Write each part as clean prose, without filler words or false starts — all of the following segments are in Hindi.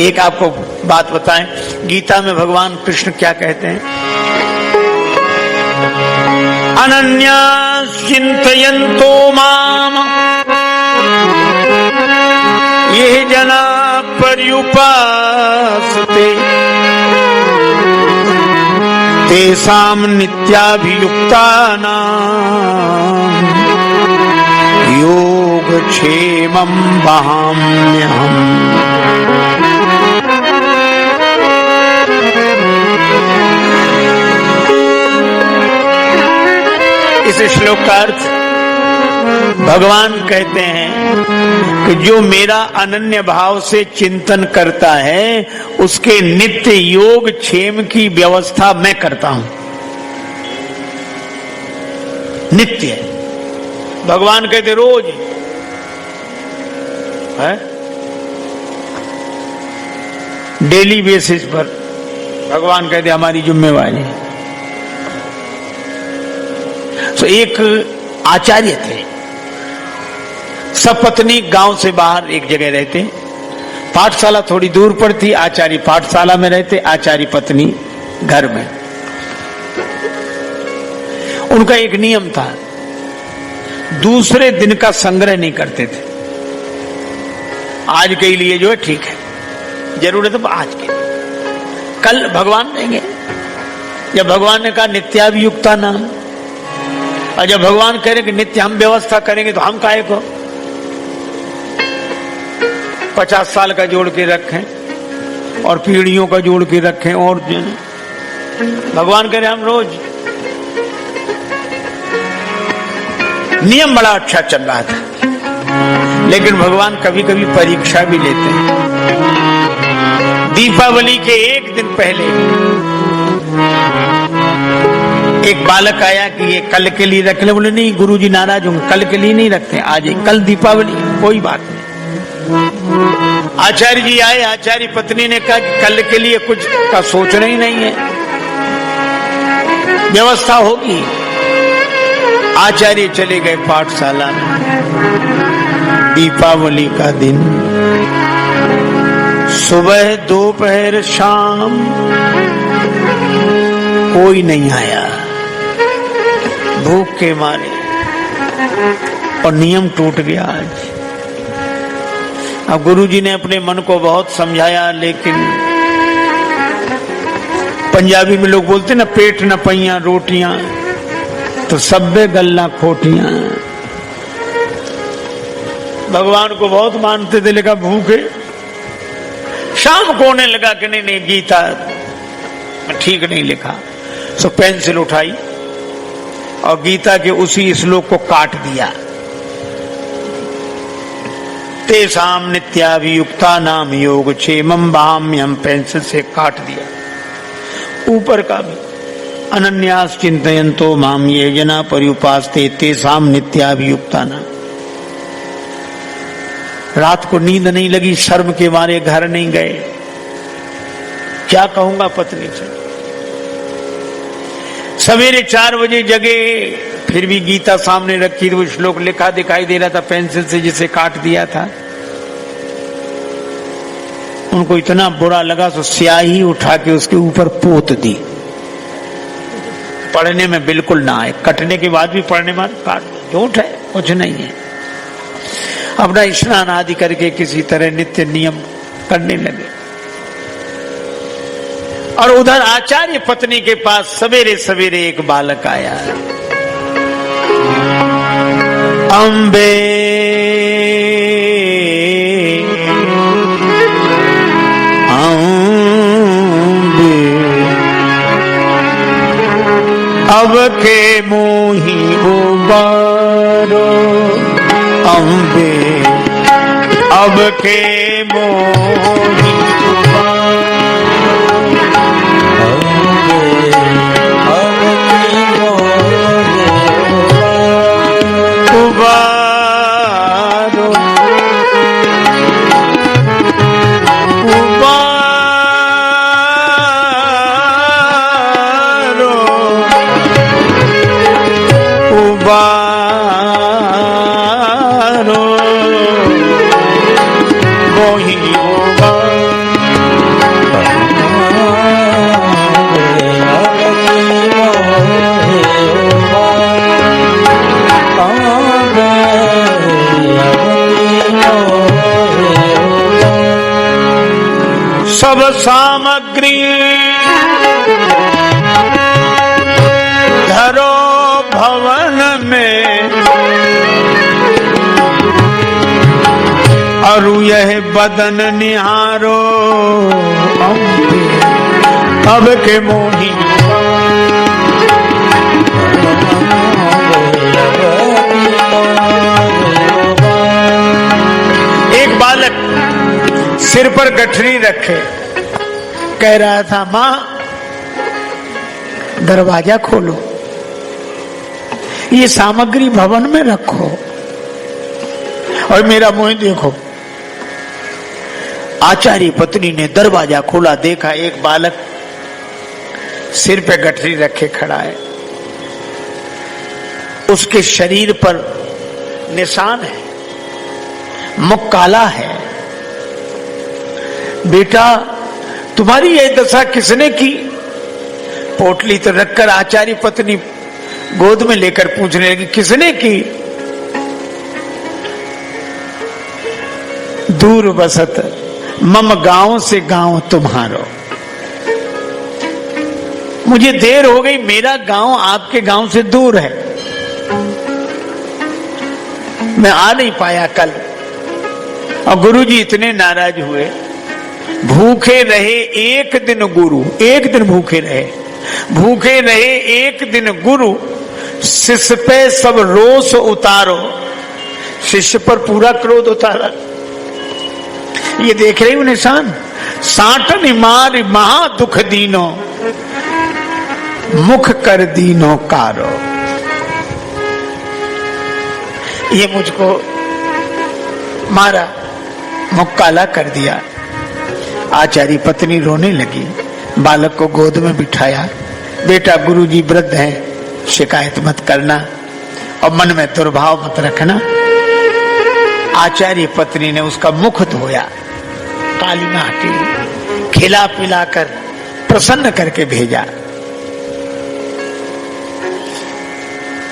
एक आपको बात बताएं, गीता में भगवान कृष्ण क्या कहते हैं? अनन्या चिंतयन्तो माम ये जना पर्युपासते तेषां नित्याभियुक्तानां योगक्षेमं वहाम्यहम्। इस श्लोक का अर्थ भगवान कहते हैं कि जो मेरा अनन्य भाव से चिंतन करता है उसके नित्य योग क्षेम की व्यवस्था मैं करता हूं। नित्य भगवान कहते रोज है, डेली बेसिस पर भगवान कहते हमारी जिम्मेवारी है। तो एक आचार्य थे, सपत्नी गांव से बाहर एक जगह रहते, पाठशाला थोड़ी दूर पर थी, आचार्य पाठशाला में रहते, आचार्य पत्नी घर में। उनका एक नियम था, दूसरे दिन का संग्रह नहीं करते थे। आज के लिए जो है ठीक है, जरूरत है आज के, कल भगवान देंगे। जब भगवान ने कहा नित्याभियुक्ता नाम, और जब भगवान कह रहे कि नित्य हम व्यवस्था करेंगे तो हम काहे को 50 साल का जोड़ के रखें और पीढ़ियों का जोड़ के रखें, और भगवान कह रहे हम रोज। नियम बड़ा अच्छा चल रहा था, लेकिन भगवान कभी कभी परीक्षा भी लेते हैं। दीपावली के एक दिन पहले एक बालक आया कि ये कल के लिए रख ले। बोले नहीं गुरुजी नाराज होंगे, कल के लिए नहीं रखते, आज कल दीपावली, कोई बात नहीं। आचार्य जी आए, आचार्य पत्नी ने कहा कि कल के लिए कुछ का सोचना ही नहीं है, व्यवस्था होगी। आचार्य चले गए पाठशाला में। दीपावली का दिन, सुबह दोपहर शाम कोई नहीं आया, भूख के मारे, और नियम टूट गया आज। अब गुरुजी ने अपने मन को बहुत समझाया, लेकिन पंजाबी में लोग बोलते ना, पेट न पैया रोटियां तो सब्बे गल्ला खोटियां। भगवान को बहुत मानते थे, लेकिन भूखे। शाम को होने लगा कि नहीं गीता ठीक नहीं लिखा, सो पेंसिल उठाई और गीता के उसी श्लोक को काट दिया। तेषां नित्याभियुक्ता नाम योगक्षेमं वहाम्यहम्, पेंसिल से काट दिया। ऊपर का भी अनन्यास चिंतयन्तो माम ये जना पर्युपासते तेषां नित्याभियुक्ता नाम। रात को नींद नहीं लगी, शर्म के मारे घर नहीं गए, क्या कहूंगा पत्नी से। सवेरे 4 बजे जगे, फिर भी गीता सामने रखी थी, वो श्लोक लिखा दिखाई दे रहा था पेंसिल से, जिसे काट दिया था। उनको इतना बुरा लगा तो स्याही उठा के उसके ऊपर पोत दी, पढ़ने में बिल्कुल ना आए। कटने के बाद भी पढ़ने में काट, झूठ है, कुछ नहीं है। अपना स्नान आदि करके किसी तरह नित्य नियम करने लगे। और उधर आचार्य पत्नी के पास सवेरे सवेरे एक बालक आया। अम्बे अम्बे अब के मोही उबारो, अम्बे अब के मोही मोही सब सामग्री धरो भवन में, अरु यह बदन निहारो अब के मोही। एक बालक सिर पर गठरी रखे कह रहा था, मां दरवाजा खोलो, ये सामग्री भवन में रखो और मेरा मुंह देखो। आचार्य पत्नी ने दरवाजा खोला, देखा एक बालक सिर पे गठरी रखे खड़ा है, उसके शरीर पर निशान है, मुख काला है। बेटा तुम्हारी यह दशा किसने की? पोटली तो रखकर आचार्य पत्नी गोद में लेकर पूछने लगी, किसने की? दूर बसत मम गांव से गांव तुम्हारो, मुझे देर हो गई, मेरा गांव आपके गांव से दूर है, मैं आ नहीं पाया कल। और गुरुजी इतने नाराज हुए, भूखे रहे एक दिन गुरु, एक दिन भूखे रहे, भूखे रहे एक दिन गुरु, शिष्य पे सब रोष उतारो। शिष्य पर पूरा क्रोध उतारा। ये देख रहे हो निशान, साटन मार महा दुख दीनो, मुख कर दीनो कारो। ये मुझको मारा, मुख काला कर दिया। आचार्य पत्नी रोने लगी, बालक को गोद में बिठाया, बेटा गुरुजी वृद्ध हैं, शिकायत मत करना और मन में दुर्भाव मत रखना। आचार्य पत्नी ने उसका मुख धोया, काली माटी खिला पिलाकर प्रसन्न करके भेजा।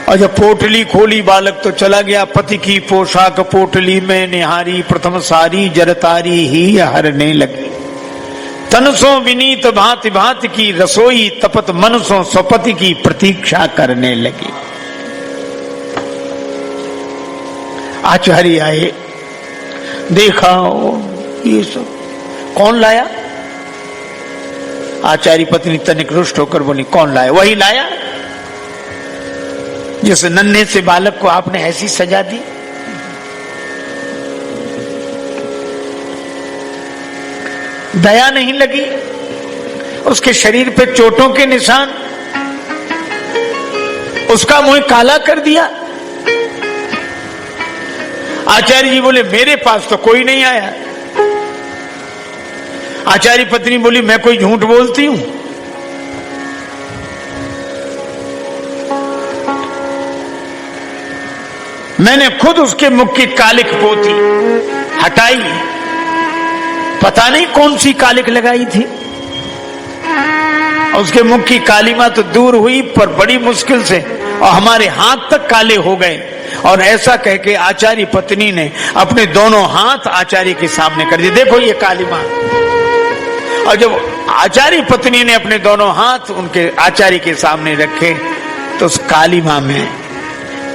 और जब पोटली खोली बालक तो चला गया। पति की पोशाक पोटली में निहारी, प्रथम सारी जरतारी ही हरने लगी। तनसों विनीत भांति भांति की रसोई, तपत मनसों स्वपति की प्रतीक्षा करने लगी। आचार्य आए, देखा ये सब कौन लाया? आचार्य पत्नी तनिक रुष्ट होकर बोली, कौन लाया? वही लाया जिस नन्हे से बालक को आपने ऐसी सजा दी। दया नहीं लगी? उसके शरीर पे चोटों के निशान, उसका मुंह काला कर दिया। आचार्य जी बोले, मेरे पास तो कोई नहीं आया। आचार्य पत्नी बोली, मैं कोई झूठ बोलती हूं? मैंने खुद उसके मुख की कालिक पोती हटाई, पता नहीं कौन सी कालिक लगाई थी। उसके मुख की कालिमा तो दूर हुई, पर बड़ी मुश्किल से, और हमारे हाथ तक काले हो गए। और ऐसा कह के आचार्य पत्नी ने अपने दोनों हाथ आचार्य के सामने कर दिए, देखो ये कालिमा। और जब आचार्य पत्नी ने अपने दोनों हाथ उनके आचार्य के सामने रखे तो उस कालिमा में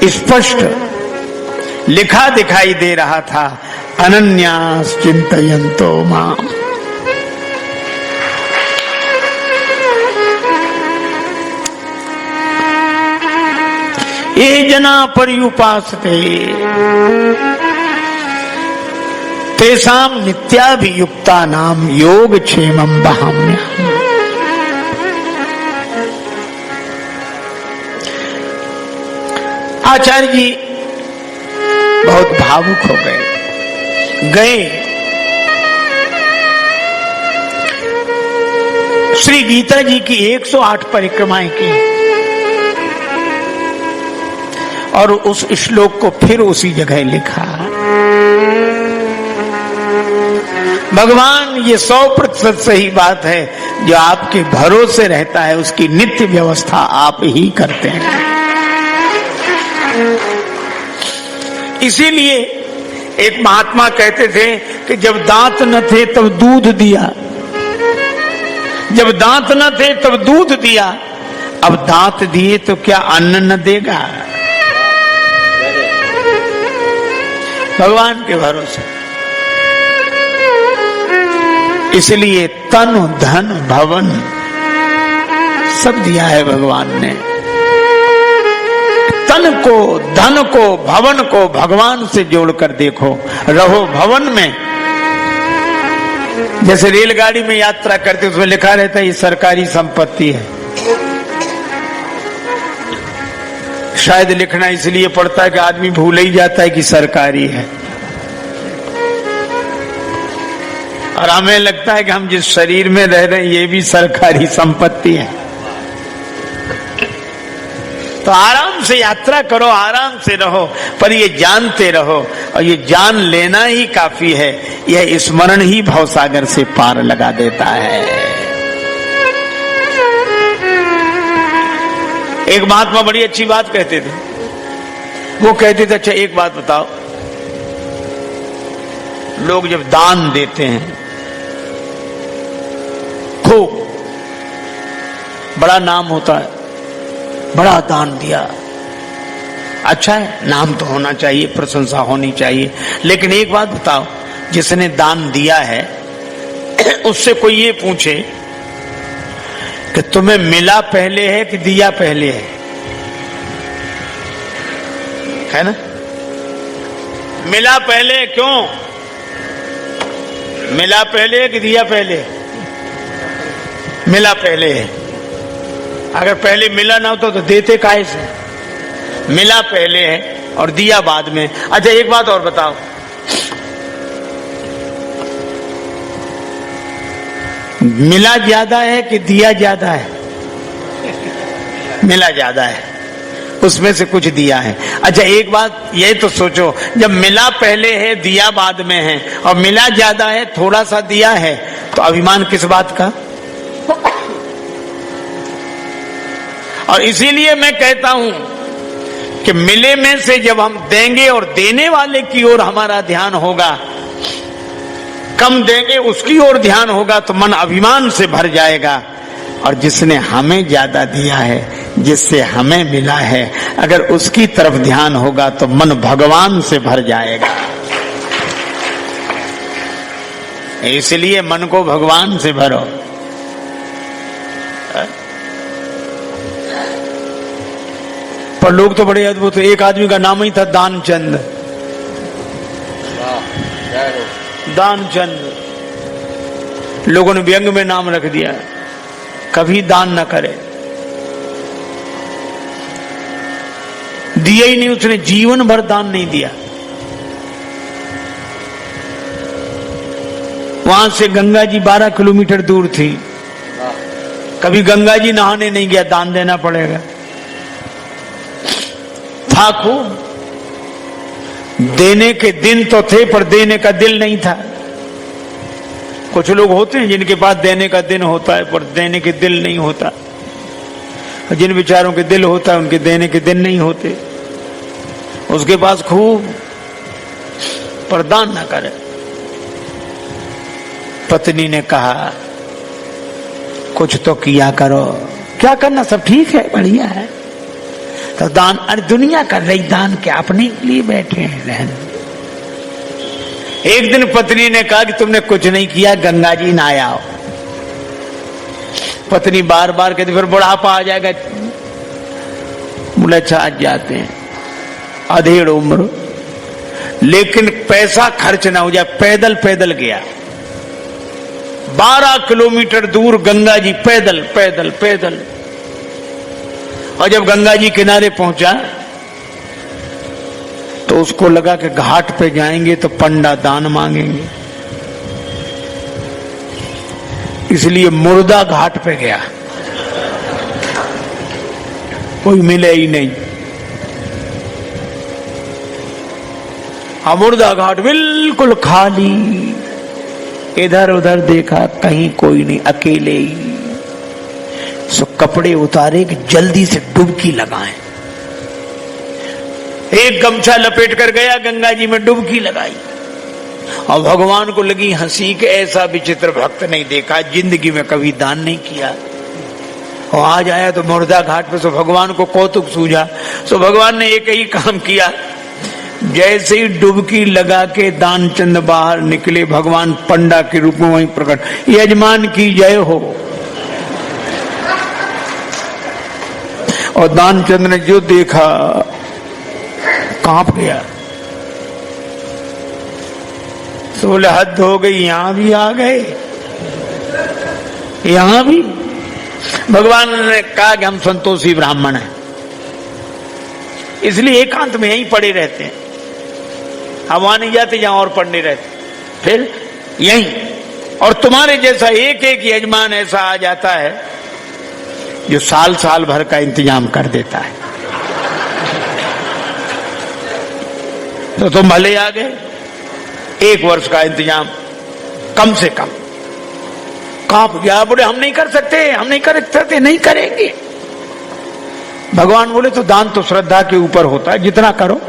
स्पष्ट लिखा दिखाई दे रहा था, अनन्यास चिंतयन्तो माम। ये जना पर्युपासते तेषां नित्याभियुक्ता नाम योग क्षेमं वहाम्यहम्। आचार्य जी बहुत भावुक हो गए। श्री गीता जी की 108 परिक्रमाएं की और उस श्लोक को फिर उसी जगह लिखा। भगवान ये 100% सही बात है, जो आपके भरोसे रहता है उसकी नित्य व्यवस्था आप ही करते हैं। इसीलिए एक महात्मा कहते थे कि जब दांत न थे तब दूध दिया, जब दांत न थे तब दूध दिया, अब दांत दिए तो क्या अन्न न देगा? भगवान के भरोसे। इसलिए तन धन भवन सब दिया है भगवान ने। तन को, धन को, भवन को भगवान से जोड़कर देखो, रहो भवन में। जैसे रेलगाड़ी में यात्रा करते उसमें लिखा रहता है ये सरकारी संपत्ति है। शायद लिखना इसलिए पड़ता है कि आदमी भूल ही जाता है कि सरकारी है, और हमें लगता है कि हम जिस शरीर में रह रहे हैं ये भी सरकारी संपत्ति है। तो आराम से यात्रा करो, आराम से रहो, पर ये जानते रहो, और ये जान लेना ही काफी है। यह स्मरण ही भवसागर से पार लगा देता है। एक महात्मा बड़ी अच्छी बात कहते थे। वो कहते थे, अच्छा एक बात बताओ, लोग जब दान देते हैं, खूब बड़ा नाम होता है, बड़ा दान दिया, अच्छा है, नाम तो होना चाहिए, प्रशंसा होनी चाहिए, लेकिन एक बात बताओ, जिसने दान दिया है उससे कोई ये पूछे कि तुम्हें मिला पहले है कि दिया पहले है ना? मिला पहले, क्यों मिला पहले है कि दिया पहले? मिला पहले है। अगर पहले मिला ना होता तो देते काहे से? मिला पहले है और दिया बाद में। अच्छा एक बात और बताओ, मिला ज्यादा है कि दिया ज्यादा है? मिला ज्यादा है, उसमें से कुछ दिया है। अच्छा एक बात ये तो सोचो, जब मिला पहले है दिया बाद में है, और मिला ज्यादा है थोड़ा सा दिया है, तो अभिमान किस बात का? और इसीलिए मैं कहता हूं कि मिले में से जब हम देंगे और देने वाले की ओर हमारा ध्यान होगा, कम देंगे उसकी ओर ध्यान होगा, तो मन अभिमान से भर जाएगा। और जिसने हमें ज्यादा दिया है, जिससे हमें मिला है, अगर उसकी तरफ ध्यान होगा तो मन भगवान से भर जाएगा। इसलिए मन को भगवान से भरो। पर लोग तो बड़े अद्भुत, एक आदमी का नाम ही था दानचंद। दानचंद, लोगों ने व्यंग में नाम रख दिया, कभी दान न करे। दिया ही नहीं, उसने जीवन भर दान नहीं दिया। वहां से गंगा जी 12 किलोमीटर दूर थी, कभी गंगा जी नहाने नहीं गया, दान देना पड़ेगा। था खूब, देने के दिन तो थे पर देने का दिल नहीं था। कुछ लोग होते हैं जिनके पास देने का दिन होता है पर देने के दिल नहीं होता, और जिन विचारों के दिल होता है उनके देने के दिन नहीं होते। उसके पास खूब पर दान ना करे। पत्नी ने कहा कुछ तो किया करो। क्या करना, सब ठीक है, बढ़िया है। तो दान, अरे दुनिया कर रही दान, क्या अपने लिए बैठे हैं रहने। एक दिन पत्नी ने कहा कि तुमने कुछ नहीं किया, गंगा जी नहाया आओ। पत्नी बार बार कहती फिर बुढ़ापा आ जाएगा। बोले अच्छा आज जाते हैं, अधेड़ उम्र, लेकिन पैसा खर्च ना हो जाए। पैदल पैदल गया 12 किलोमीटर दूर गंगा जी, पैदल पैदल पैदल। और जब गंगा जी किनारे पहुंचा तो उसको लगा कि घाट पे जाएंगे तो पंडा दान मांगेंगे, इसलिए मुर्दा घाट पे गया। कोई मिले ही नहीं। मुर्दा घाट बिल्कुल खाली, इधर उधर देखा कहीं कोई नहीं, अकेले ही। सो कपड़े उतारे कि जल्दी से डुबकी लगाएं। एक गमछा लपेट कर गया, गंगा जी में डुबकी लगाई। और भगवान को लगी हंसी कि ऐसा विचित्र भक्त नहीं देखा, जिंदगी में कभी दान नहीं किया। और आज आया तो मुर्दा घाट पे, तो भगवान को कौतुक सूझा। तो भगवान ने एक ही काम किया, जैसे ही डुबकी लगा के दानचंद बाहर निकले, भगवान पंडा के रूप में वहीं प्रकट, यजमान की जय हो। और दानचंद ने जो देखा कांप गया। तो बोले हद हो गई, यहां भी आ गए, यहां भी। भगवान ने कहा कि हम संतोषी ब्राह्मण हैं, इसलिए एकांत में यहीं पड़े रहते हैं, हम वहां नहीं जाते जहां और पढ़ने रहते, फिर यहीं। और तुम्हारे जैसा एक एक यजमान ऐसा आ जाता है जो साल साल भर का इंतजाम कर देता है। तो तुम भले आ गए, 1 वर्ष का इंतजाम कम से कम। कांप गया, बोले हम नहीं कर सकते, हम नहीं कर सकते, नहीं करेंगे। भगवान बोले तो दान तो श्रद्धा के ऊपर होता है, जितना करो।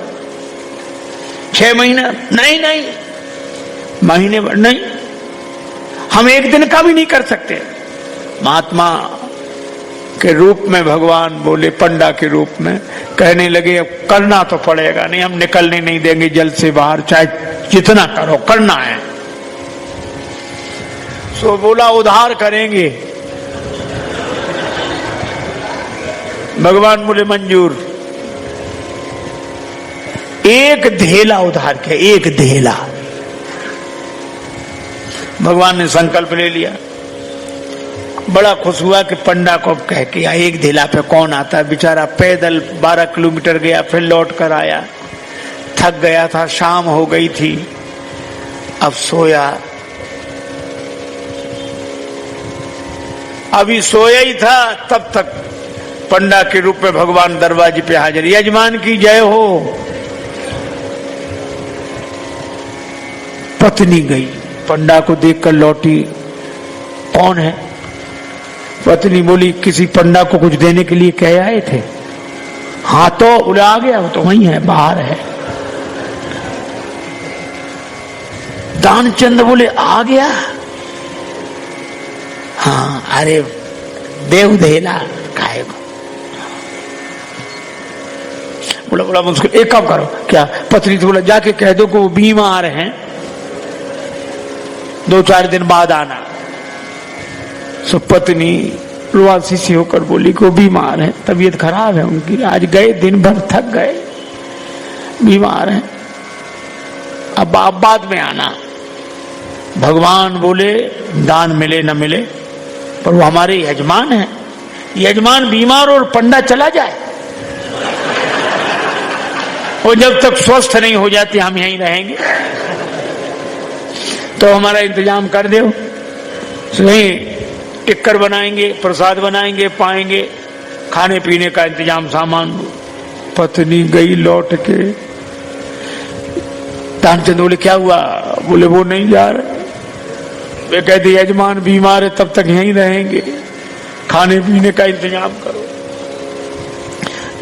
6 महीना नहीं, नहीं महीने भर नहीं, हम 1 दिन का भी नहीं कर सकते। महात्मा के रूप में भगवान बोले, पंडा के रूप में कहने लगे अब करना तो पड़ेगा, नहीं हम निकलने नहीं देंगे जल से बाहर, चाहे जितना करो करना है। सो बोला उधार करेंगे। भगवान बोले मंजूर। 1 धेला उधार किया, 1 धेला। भगवान ने संकल्प ले लिया। बड़ा खुश हुआ कि पंडा को अब कह के 1 धेला पे कौन आता है। बेचारा पैदल 12 किलोमीटर गया, फिर लौट कर आया, थक गया था, शाम हो गई थी, अब सोया। अभी सोया ही था, तब तक पंडा के रूप में भगवान दरवाजे पे हाजिर। यजमान की जय हो। पत्नी गई, पंडा को देखकर लौटी, कौन है? पत्नी बोली किसी पंडा को कुछ देने के लिए कह आए थे। हाँ तो बोले आ गया, वो तो वहीं है, बाहर है। दानचंद बोले आ गया? हाँ, अरे देव धेला खाए को। बोला मुझको एक काम करो, क्या? पत्नी तो बोला जाके कह दो कि वो बीमार हैं, 2-4 दिन बाद आना। सो पत्नी रुआसी सी होकर बोली को बीमार है, तबीयत खराब है उनकी, आज गए दिन भर थक गए, बीमार हैं, अब आप बाद में आना। भगवान बोले दान मिले न मिले, पर वो हमारे यजमान हैं, यजमान बीमार और पंडा चला जाए, वो जब तक स्वस्थ नहीं हो जाते हम यहीं रहेंगे, तो हमारा इंतजाम कर दो। वहीं टिक्कर बनाएंगे, प्रसाद बनाएंगे, पाएंगे, खाने पीने का इंतजाम, सामान। पत्नी गई लौट के। तानचंद बोले क्या हुआ? बोले वो नहीं जा रहे। वे कहते यजमान बीमार है, तब तक यहीं रहेंगे, खाने पीने का इंतजाम करो।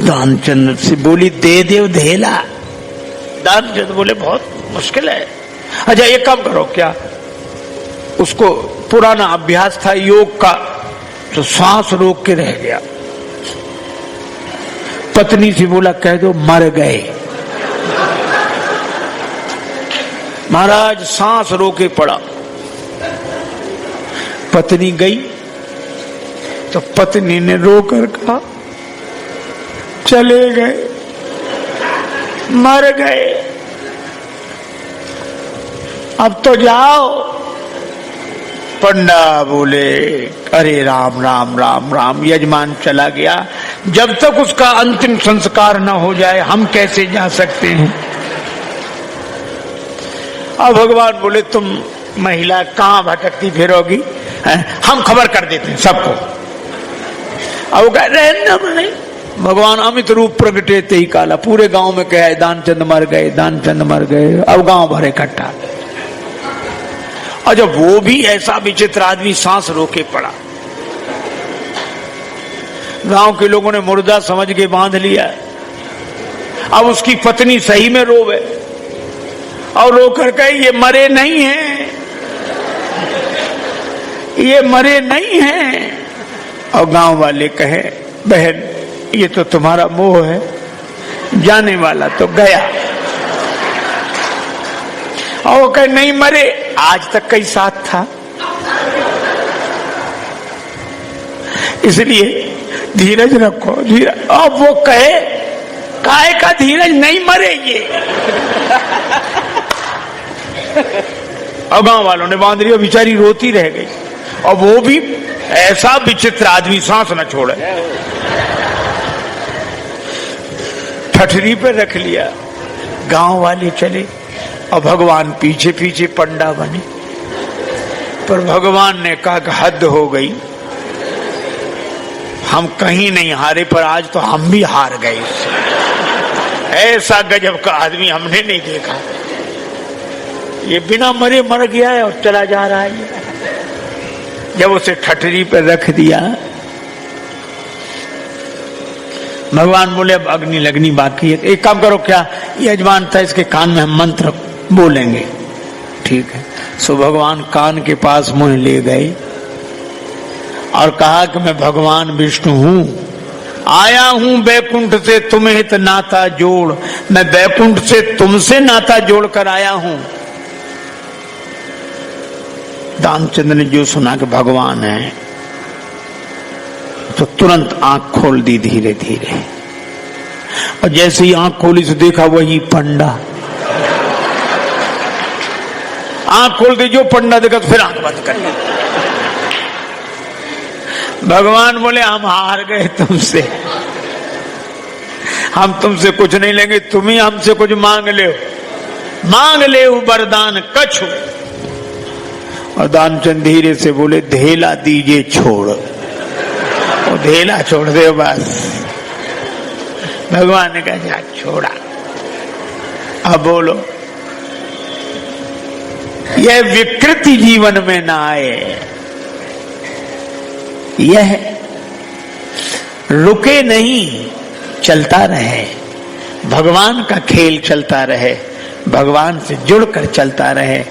दानचंद से बोली दे दे धेला। दानचंद बोले बहुत मुश्किल है। अच्छा एक काम करो, क्या? उसको पुराना अभ्यास था योग का, तो सांस रोक के रह गया। पत्नी से बोला कह दो मर गए। महाराज सांस रोके पड़ा। पत्नी गई तो पत्नी ने रोकर कहा चले गए, मर गए, अब तो जाओ। पंडा बोले अरे राम राम राम राम, यजमान चला गया, जब तक उसका अंतिम संस्कार न हो जाए हम कैसे जा सकते हैं। अब भगवान बोले तुम महिला कहां भटकती फिरोगी, हम खबर कर देते हैं सबको। अब कह रहे भगवान अमित रूप प्रगटे ते ही काला, पूरे गांव में कहा दानचंद मर गए, दानचंद मर गए। अब गांव भर इकट्ठा। और जब वो भी ऐसा विचित्र आदमी सांस रोके पड़ा, गांव के लोगों ने मुर्दा समझ के बांध लिया। अब उसकी पत्नी सही में रोवे, और रोकर कहे ये मरे नहीं हैं, ये मरे नहीं हैं। और गांव वाले कहे बहन ये तो तुम्हारा मोह है, जाने वाला तो गया। और वो कहे नहीं मरे, आज तक कई साथ था, इसलिए धीरज रखो, धीरज। अब वो कहे काहे का धीरज, नहीं मरे ये। और गांव वालों ने बांध लिया, बेचारी रोती रह गई। और वो भी ऐसा विचित्र आदमी, सांस न छोड़े, ठठरी पे रख लिया। गांव वाले चले और भगवान पीछे पीछे पंडा बने। पर भगवान ने कहा कि हद हो गई, हम कहीं नहीं हारे पर आज तो हम भी हार गए। ऐसा गजब का आदमी हमने नहीं देखा। ये बिना मरे मर गया है और चला जा रहा है। जब उसे ठठरी पर रख दिया, भगवान बोले अब अग्नि लगनी बाकी है। एक काम करो, क्या यजमान था इसके कान में हम मंत्र बोलेंगे, ठीक है। सो भगवान कान के पास मुंह ले गए और कहा कि मैं भगवान विष्णु हूं, आया हूं बैकुंठ से तुम्हें हित नाता जोड़। मैं बैकुंठ से तुमसे नाता जोड़कर आया हूं। दामचंद्र ने जो सुना कि भगवान है तो तुरंत आंख खोल दी धीरे धीरे। और जैसे ही आंख खोली तो देखा वही पंडा। आंख खोल दी, जो पंडा देखा तो फिर आंख बंद कर ली। भगवान बोले हम हार गए तुमसे, हम तुमसे कुछ नहीं लेंगे, तुम ही हमसे कुछ मांग ले वरदान कछु। और दानचंद धीरे से बोले धेला दीजिए छोड़। वो धेला छोड़ दे बस। भगवान ने कहा छोड़ा। अब बोलो, यह विकृति जीवन में ना आए, यह रुके नहीं, चलता रहे, भगवान का खेल चलता रहे, भगवान से जुड़कर चलता रहे।